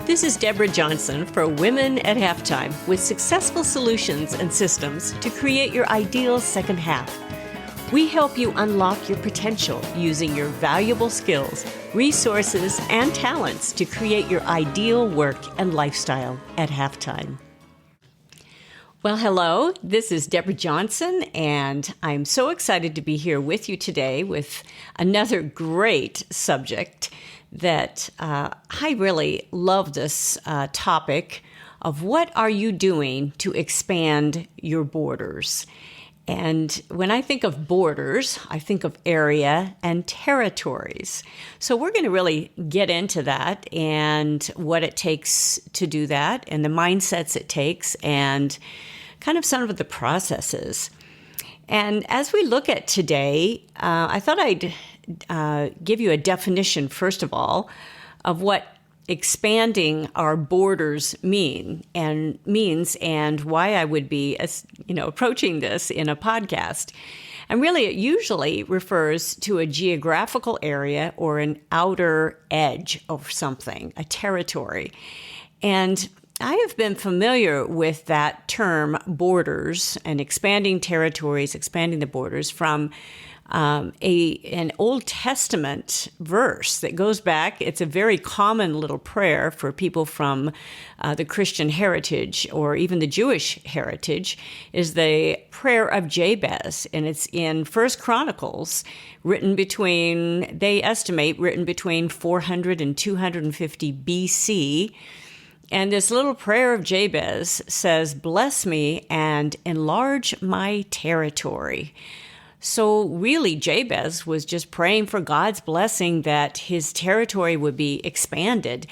This is Deborah Johnson for Women at Halftime with successful solutions and systems to create your ideal second half. We help you unlock your potential using your valuable skills, resources, and talents to create your ideal work and lifestyle at halftime. Well, hello, this is Deborah Johnson, and I'm so excited to be here with you today with another great subject that I really love this topic of what are you doing to expand your borders? And when I think of borders, I think of area and territories. So we're going to really get into that and what it takes to do that and the mindsets it takes and kind of some of the processes. And as we look at today, I thought I'd give you a definition, first of all, of what expanding our borders means and why I would be approaching this in a podcast. And really, it usually refers to a geographical area or an outer edge of something, a territory. And I have been familiar with that term, borders, and expanding territories, expanding the borders, from an Old Testament verse that goes back. It's a very common little prayer for people from the Christian heritage or even the Jewish heritage, is the prayer of Jabez. And it's in First Chronicles, they estimate written between 400 and 250 BC. And this little prayer of Jabez says, "Bless me and enlarge my territory." So really, Jabez was just praying for God's blessing that his territory would be expanded.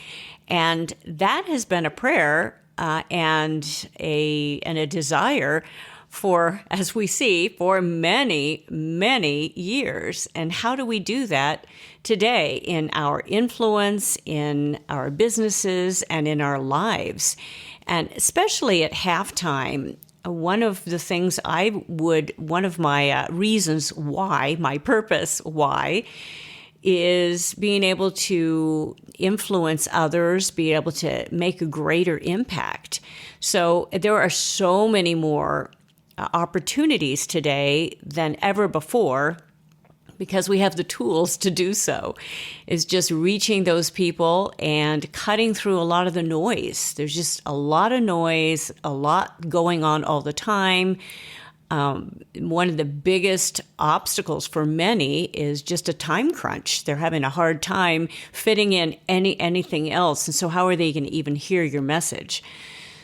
And that has been a prayer and a desire for, as we see, for many, many years. And how do we do that today in our influence, in our businesses, and in our lives? And especially at halftime, one of my reasons why, my purpose why, is being able to influence others, be able to make a greater impact. So there are so many more opportunities today than ever before, because we have the tools to do so, is just reaching those people and cutting through a lot of the noise. There's just a lot of noise, a lot going on all the time. One of the biggest obstacles for many is just a time crunch. They're having a hard time fitting in anything else. And so how are they going to even hear your message?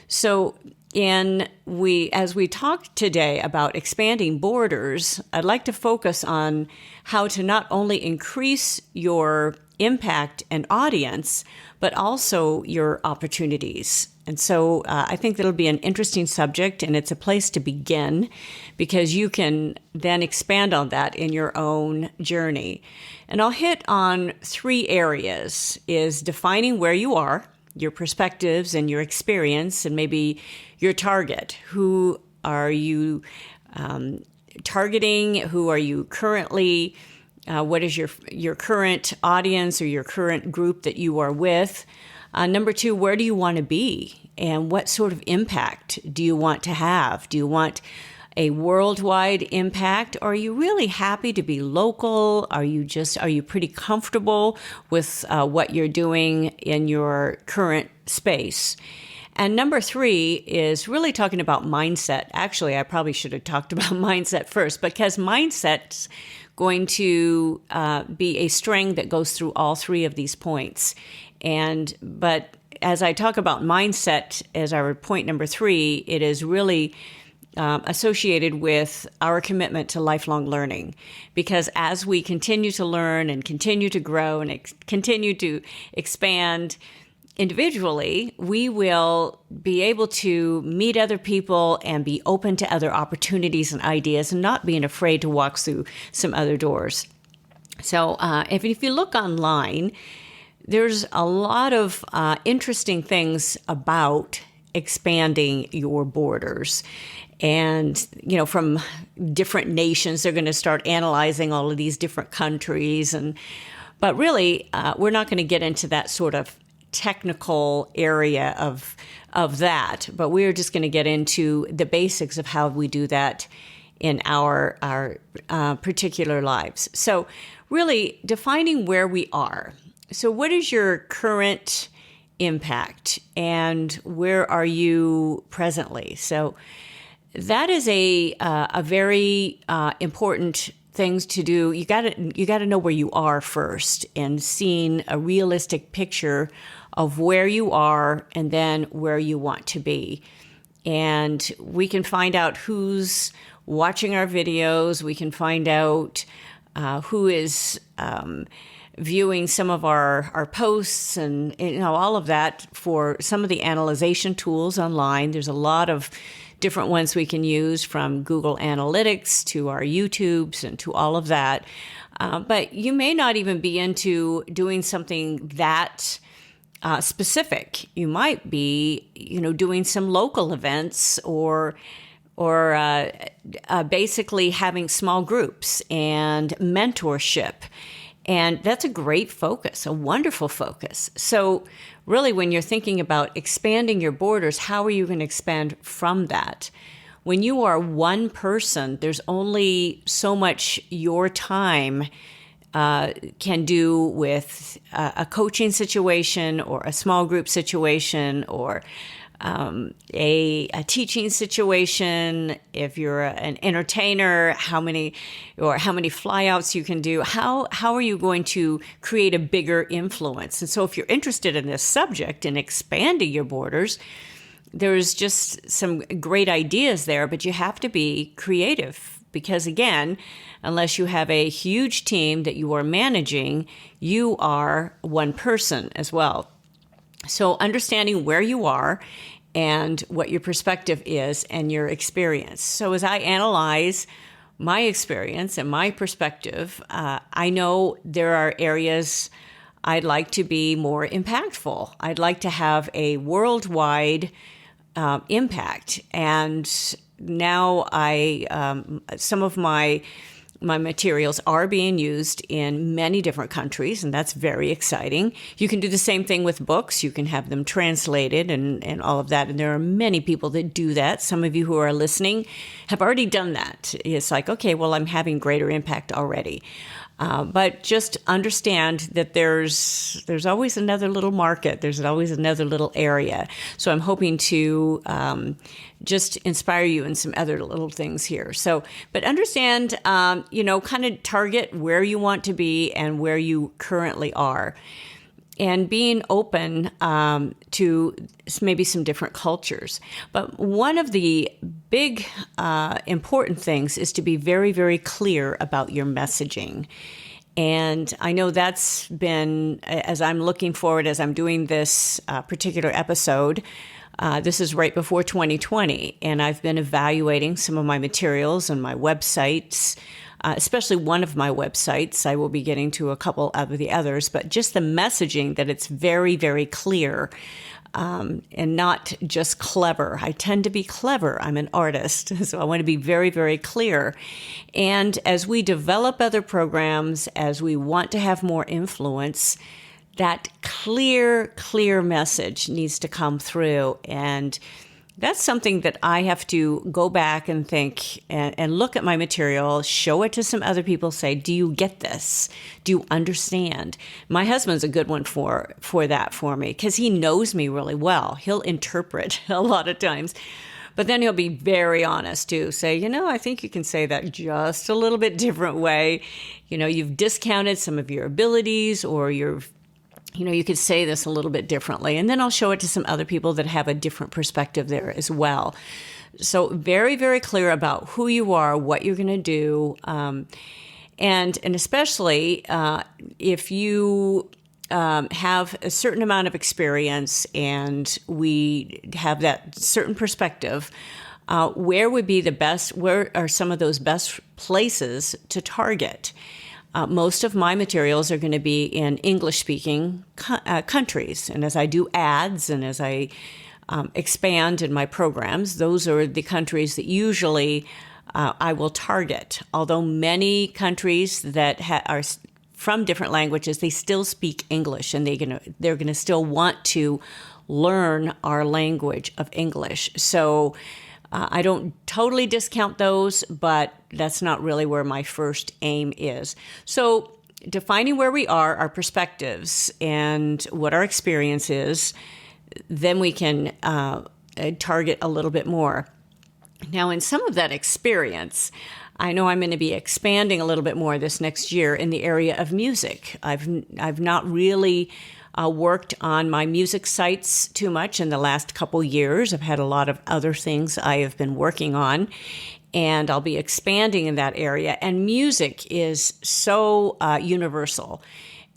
So as we talk today about expanding borders, I'd like to focus on how to not only increase your impact and audience, but also your opportunities. And so I think that'll be an interesting subject, and it's a place to begin because you can then expand on that in your own journey. And I'll hit on 3 areas: is defining where you are, your perspectives and your experience, and maybe your target. Who are you targeting? Who are you currently? What is your current audience or your current group that you are with? Number 2, where do you want to be? And what sort of impact do you want to have? Do you want a worldwide impact? Or are you really happy to be local? Are you pretty comfortable with what you're doing in your current space? And number 3 is really talking about mindset. Actually, I probably should have talked about mindset first, because mindset's going to be a string that goes through all 3 of these points. But as I talk about mindset as our point number 3, it is really associated with our commitment to lifelong learning. Because as we continue to learn and continue to grow and continue to expand individually, we will be able to meet other people and be open to other opportunities and ideas and not being afraid to walk through some other doors. So if you look online, there's a lot of interesting things about expanding your borders. And, from different nations, they're going to start analyzing all of these different countries. But really, we're not going to get into that sort of technical area of that, but we're just going to get into the basics of how we do that in our particular lives. So really defining where we are. So what is your current impact and where are you presently? So that is a very important things to do. You got to know where you are first, and seeing a realistic picture of where you are and then where you want to be. And we can find out who's watching our videos. We can find out who is viewing some of our posts, and all of that for some of the analyzation tools online. There's a lot of different ones we can use, from Google Analytics to our YouTubes and to all of that. But you may not even be into doing something that specific. You might be, doing some local events or basically having small groups and mentorship. And that's a great focus, a wonderful focus. So really, when you're thinking about expanding your borders, how are you going to expand from that? When you are one person, there's only so much your time can do with a coaching situation or a small group situation or a teaching situation. If you're an entertainer, how many flyouts you can do. How are you going to create a bigger influence? And so if you're interested in this subject and expanding your borders, there's just some great ideas there, but you have to be creative, because again, unless you have a huge team that you are managing, you are one person as well. So understanding where you are and what your perspective is and your experience. So as I analyze my experience and my perspective, I know there are areas I'd like to be more impactful. I'd like to have a worldwide impact. And now some of my materials are being used in many different countries, and that's very exciting. You can do the same thing with books. You can have them translated and all of that. And there are many people that do that. Some of you who are listening have already done that. It's like, okay, well, I'm having greater impact already. But just understand that there's always another little market. There's always another little area. So I'm hoping to just inspire you in some other little things here. So, but understand, kind of target where you want to be and where you currently are. And being open to maybe some different cultures. But one of the big important things is to be very, very clear about your messaging. And I know that's been, as I'm looking forward, as I'm doing this particular episode, this is right before 2020, and I've been evaluating some of my materials and my websites, especially one of my websites. I will be getting to a couple of the others, but just the messaging, that it's very, very clear and not just clever. I tend to be clever. I'm an artist, so I want to be very, very clear. And as we develop other programs, as we want to have more influence, that clear message needs to come through. And that's something that I have to go back and think and look at my material, show it to some other people, say, do you get this? Do you understand? My husband's a good one for that for me, because he knows me really well. He'll interpret a lot of times. But then he'll be very honest too. Say, I think you can say that just a little bit different way. You've discounted some of your abilities, or you could say this a little bit differently. And then I'll show it to some other people that have a different perspective there as well. So very, very clear about who you are, what you're going to do. And especially if you have a certain amount of experience and we have that certain perspective, where are some of those best places to target? Most of my materials are going to be in English-speaking countries. And as I do ads and as I expand in my programs, those are the countries that usually I will target. Although many countries that are from different languages, they still speak English, and they're gonna still want to learn our language of English. So I don't totally discount those, but that's not really where my first aim is. So defining where we are, our perspectives, and what our experience is, then we can target a little bit more. Now, in some of that experience, I know I'm going to be expanding a little bit more this next year in the area of music. I've not really worked on my music sites too much in the last couple years. I've had a lot of other things I have been working on, and I'll be expanding in that area. And music is so universal,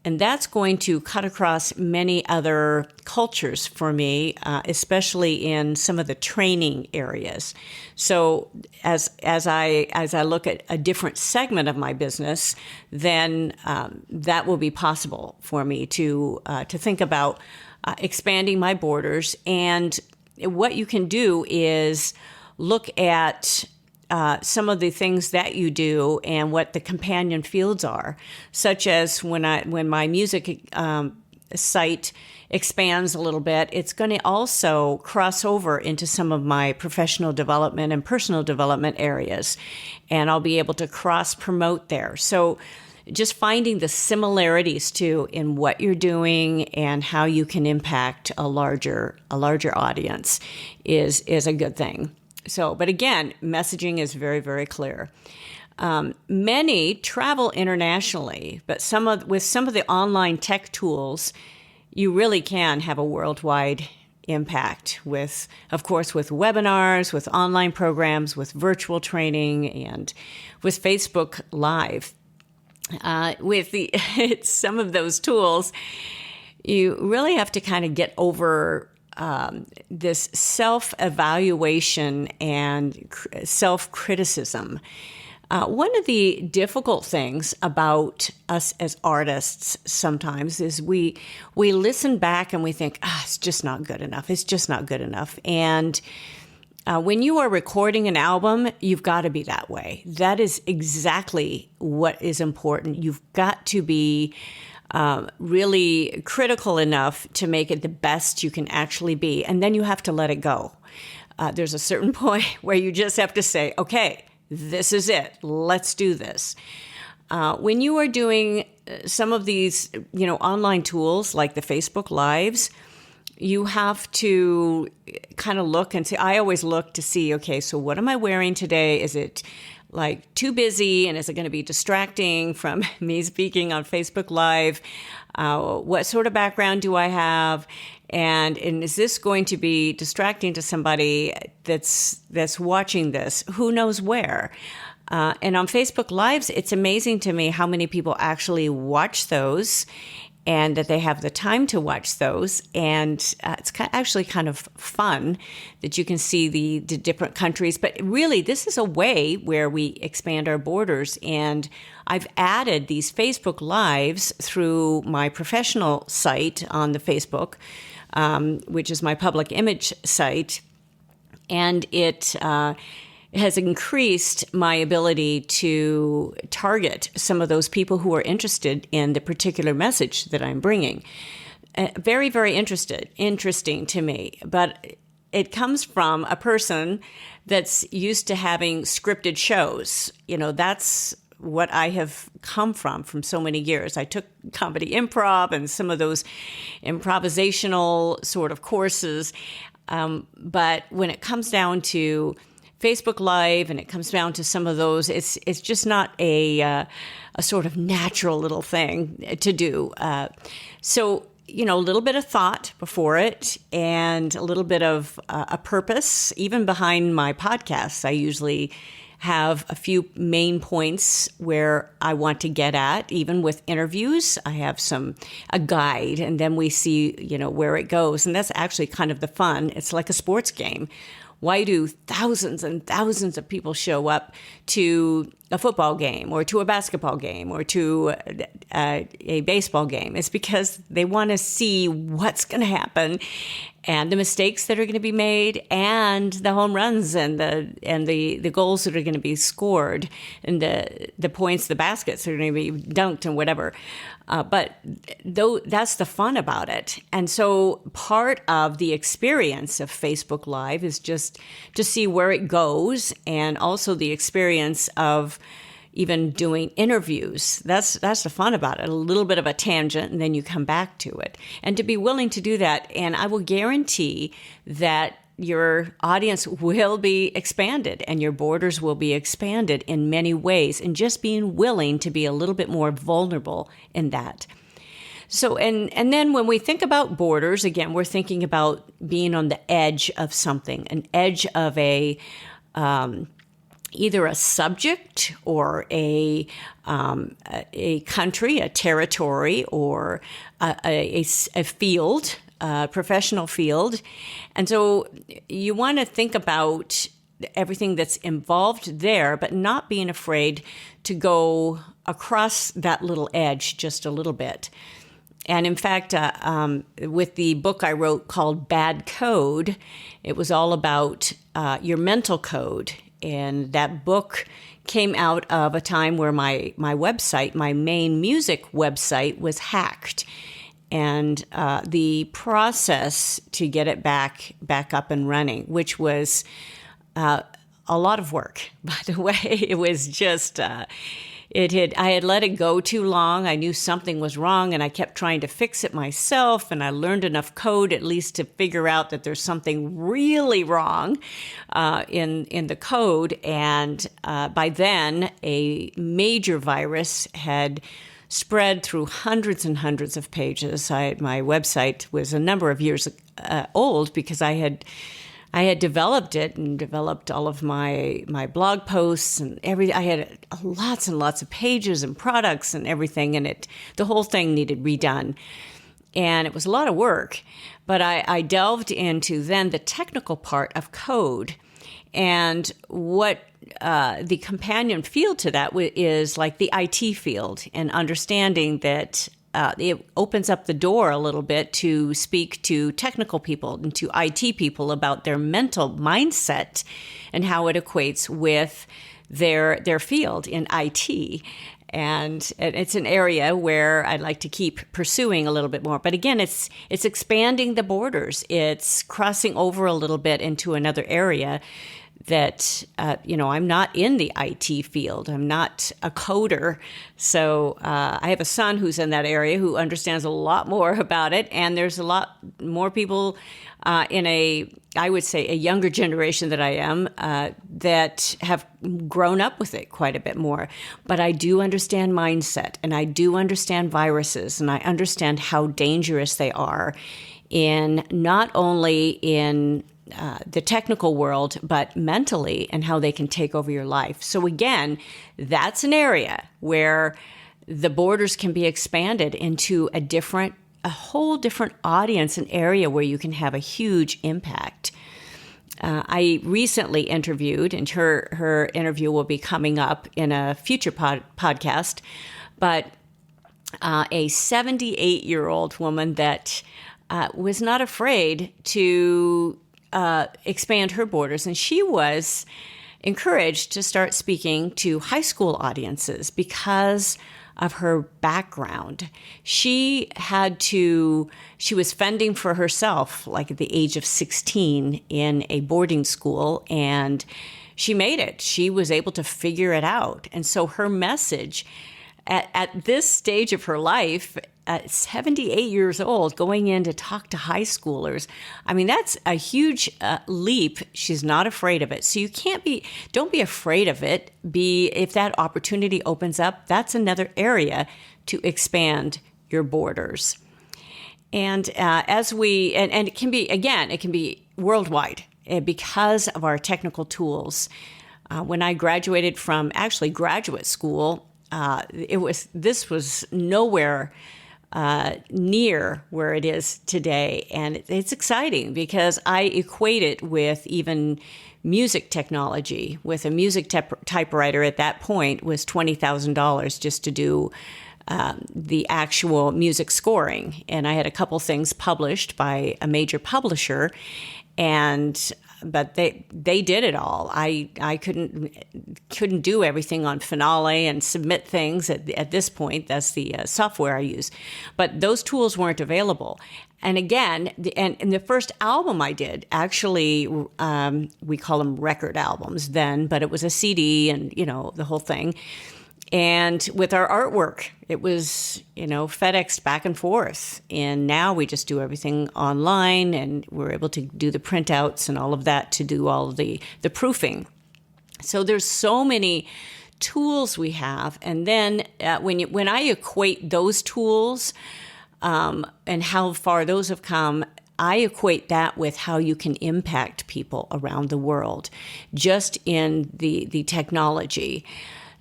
and that's going to cut across many other cultures for me, especially in some of the training areas. So as I look at a different segment of my business, then that will be possible for me to think about expanding my borders. And what you can do is look at some of the things that you do and what the companion fields are, such as when my music site expands a little bit, it's going to also cross over into some of my professional development and personal development areas, and I'll be able to cross promote there. So just finding the similarities too in what you're doing and how you can impact a larger audience is a good thing. So, but again, messaging is very, very clear. Many travel internationally, but with some of the online tech tools, you really can have a worldwide impact with, of course, with webinars, with online programs, with virtual training, and with Facebook Live. With some of those tools, you really have to kind of get over this self-evaluation and self-criticism. One of the difficult things about us as artists sometimes is we listen back and we think, it's just not good enough. It's just not good enough. And when you are recording an album, you've got to be that way. That is exactly what is important. You've got to be really critical enough to make it the best you can actually be. And then you have to let it go. There's a certain point where you just have to say, okay, this is it. Let's do this. When you are doing some of these, online tools like the Facebook Lives, you have to kind of look and see. I always look to see, okay, so what am I wearing today? Is it like too busy, and is it going to be distracting from me speaking on Facebook Live? What sort of background do I have? And is this going to be distracting to somebody that's watching this? Who knows where? And on Facebook Lives, it's amazing to me how many people actually watch those, and that they have the time to watch those. And it's actually kind of fun that you can see the different countries. But really, this is a way where we expand our borders. And I've added these Facebook Lives through my professional site on the Facebook, which is my public image site. And it has increased my ability to target some of those people who are interested in the particular message that I'm bringing. Very, very interesting to me. But it comes from a person that's used to having scripted shows. That's what I have come from so many years. I took comedy improv and some of those improvisational sort of courses. But when it comes down to Facebook Live, and it comes down to some of those, it's just not a sort of natural little thing to do. So, a little bit of thought before it, and a little bit of a purpose, even behind my podcasts. I usually have a few main points where I want to get at. Even with interviews, I have a guide, and then we see, where it goes. And that's actually kind of the fun. It's like a sports game. Why do thousands and thousands of people show up to a football game or to a basketball game or to a baseball game. It's because they want to see what's going to happen and the mistakes that are going to be made and the home runs and the goals that are going to be scored and the points, the baskets that are going to be dunked and whatever. But that's the fun about it. And so part of the experience of Facebook Live is just to see where it goes, and also the experience of even doing interviews. That's the fun about it. A little bit of a tangent, and then you come back to it. And to be willing to do that, and I will guarantee that your audience will be expanded and your borders will be expanded in many ways, and just being willing to be a little bit more vulnerable in that. So, and then when we think about borders, again, we're thinking about being on the edge of something, an edge of either a subject or a country, a territory, or a field, professional field. And so you want to think about everything that's involved there, but not being afraid to go across that little edge just a little bit. And in fact, with the book I wrote called Bad Code, it was all about your mental code. And that book came out of a time where my website, my main music website, was hacked. And the process to get it back up and running, which was a lot of work, by the way. It was just, I had let it go too long. I knew something was wrong, and I kept trying to fix it myself. And I learned enough code at least to figure out that there's something really wrong in the code. And by then, a major virus had spread through hundreds and hundreds of pages. My website was a number of years old because I had developed it and developed all of my blog posts and I had lots and lots of pages and products and everything, and the whole thing needed redone. And it was a lot of work, but I delved into then the technical part of code, and what the companion field to that is like the IT field, and understanding that it opens up the door a little bit to speak to technical people and to IT people about their mental mindset and how it equates with their field in IT. And it's an area where I'd like to keep pursuing a little bit more. But again, it's expanding the borders. It's crossing over a little bit into another area that, I'm not in the IT field. I'm not a coder. So I have a son who's in that area who understands a lot more about it. And there's a lot more people I would say, a younger generation that I am, that have grown up with it quite a bit more. But I do understand mindset, and I do understand viruses, and I understand how dangerous they are not only in the technical world, but mentally, and how they can take over your life. So again, that's an area where the borders can be expanded into a whole different audience, an area where you can have a huge impact. I recently interviewed, and her interview will be coming up in a future podcast, but a 78-year-old woman that was not afraid to expand her borders. And she was encouraged to start speaking to high school audiences because of her background. She was fending for herself, like at the age of 16 in a boarding school, and she made it. She was able to figure it out. And so her message at this stage of her life, at 78 years old, going in to talk to high schoolers, I mean, that's a huge leap. She's not afraid of it. So don't be afraid of it. If that opportunity opens up, that's another area to expand your borders. And it can be worldwide because of our technical tools. When I graduated from actually graduate school, this was nowhere near where it is today. And it's exciting because I equate it with even music technology. With a music typewriter at that point was $20,000 just to do the actual music scoring. And I had a couple things published by a major publisher, but they did it all. I couldn't do everything on Finale and submit things at this point. That's the software I use. But those tools weren't available. And again, and the first album I did, actually, we call them record albums then, but it was a CD and, the whole thing. And with our artwork, it was, FedExed back and forth. And now we just do everything online, and we're able to do the printouts and all of that to do all of the proofing. So there's so many tools we have. And then when I equate those tools and how far those have come, I equate that with how you can impact people around the world just in the technology.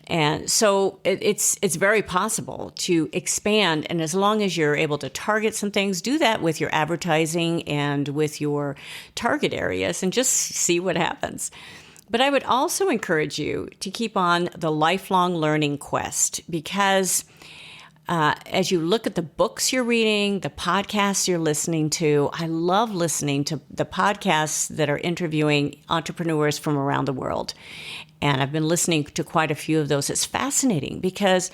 And so it's very possible to expand. And as long as you're able to target some things, do that with your advertising and with your target areas and just see what happens. But I would also encourage you to keep on the lifelong learning quest, because as you look at the books you're reading, the podcasts you're listening to, I love listening to the podcasts that are interviewing entrepreneurs from around the world. And I've been listening to quite a few of those. It's fascinating because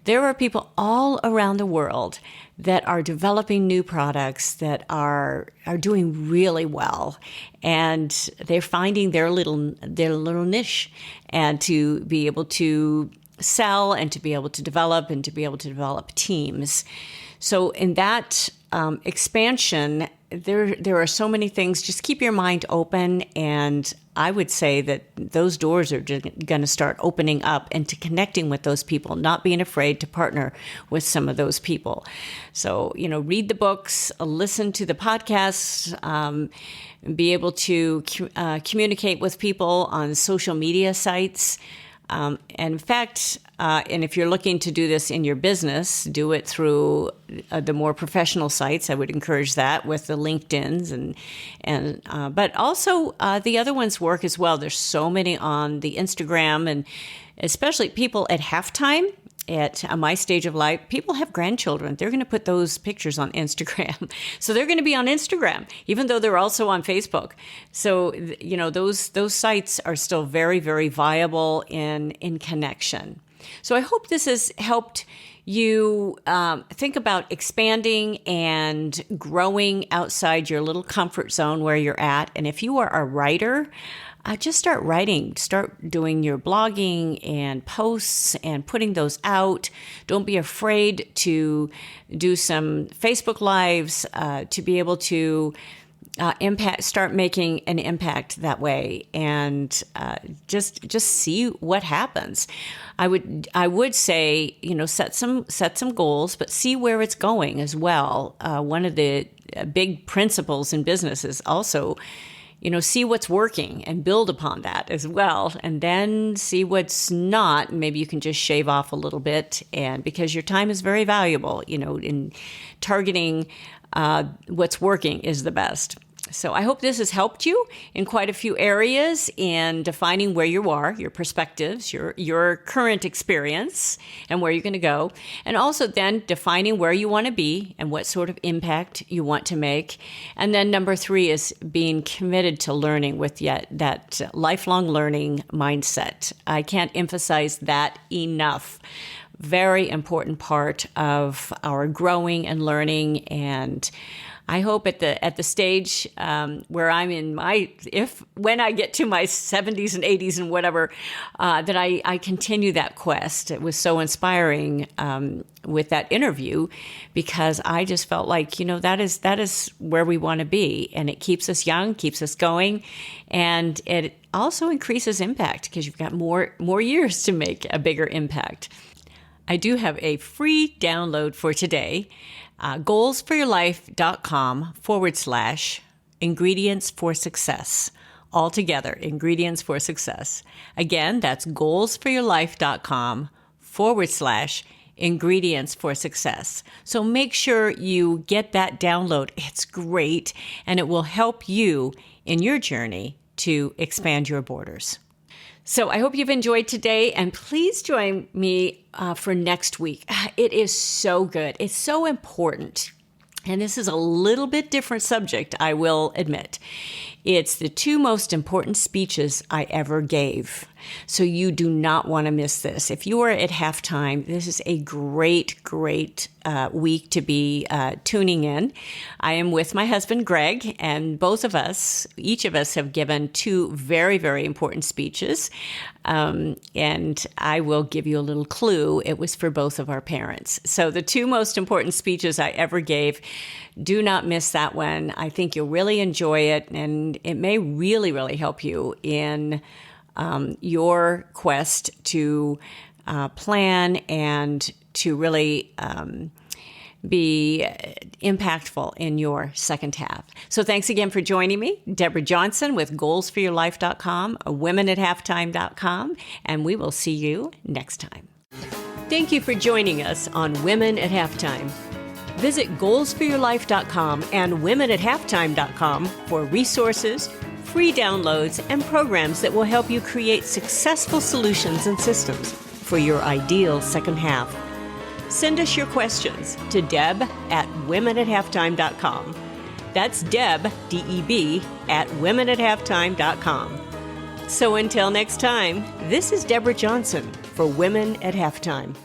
there are people all around the world that are developing new products that are doing really well, and they're finding their little niche, and to be able to sell and to be able to develop and to be able to develop teams. So in that expansion, there are so many things. Just keep your mind open, and I would say that those doors are going to start opening up and to connecting with those people, not being afraid to partner with some of those people. So, read the books, listen to the podcasts, be able to communicate with people on social media sites. And in fact, and if you're looking to do this in your business, do it through the more professional sites. I would encourage that with the LinkedIns but also the other ones work as well. There's so many on the Instagram, and especially people at halftime. At my stage of life, people have grandchildren. They're going to put those pictures on Instagram. So they're going to be on Instagram, even though they're also on Facebook. So, those sites are still very, very viable in connection. So I hope this has helped you think about expanding and growing outside your little comfort zone where you're at. And if you are a writer, just start writing. Start doing your blogging and posts and putting those out. Don't be afraid to do some Facebook Lives to be able to start making an impact that way, and just see what happens. I would say, set some goals, but see where it's going as well. One of the big principles in business is also, see what's working and build upon that as well, and then see what's not. Maybe you can just shave off a little bit, and because your time is very valuable, in targeting what's working is the best. So I hope this has helped you in quite a few areas in defining where you are, your perspectives, your current experience, and where you're going to go. And also then defining where you want to be and what sort of impact you want to make. And then number 3 is being committed to learning with that lifelong learning mindset. I can't emphasize that enough. Very important part of our growing and learning. And I hope at the stage where I'm in when I get to my 70s and 80s and whatever, that I continue that quest. It was so inspiring with that interview, because I just felt like, that is where we want to be, and it keeps us young, keeps us going, and it also increases impact because you've got more years to make a bigger impact. I do have a free download for today. goalsforyourlife.com/ingredients for success. All together, ingredients for success. Again, that's goalsforyourlife.com ingredients for success. So make sure you get that download. It's great, and it will help you in your journey to expand your borders. So I hope you've enjoyed today, and please join me for next week. It is so good. It's so important. And this is a little bit different subject, I will admit. It's the 2 most important speeches I ever gave. So you do not want to miss this. If you are at halftime, this is a great week to be tuning in. I am with my husband, Greg, and each of us have given 2 very, very important speeches. And I will give you a little clue. It was for both of our parents. So the 2 most important speeches I ever gave, do not miss that one. I think you'll really enjoy it, and it may really, really help you in your quest to plan and to really be impactful in your second half. So thanks again for joining me, Deborah Johnson with goalsforyourlife.com, womenathalftime.com, and we will see you next time. Thank you for joining us on Women at Halftime. Visit goalsforyourlife.com and womenathalftime.com for resources, free downloads, and programs that will help you create successful solutions and systems for your ideal second half. Send us your questions to deb@womenathalftime.com. That's Deb, D-E-B, @womenathalftime.com. So until next time, this is Deborah Johnson for Women at Halftime.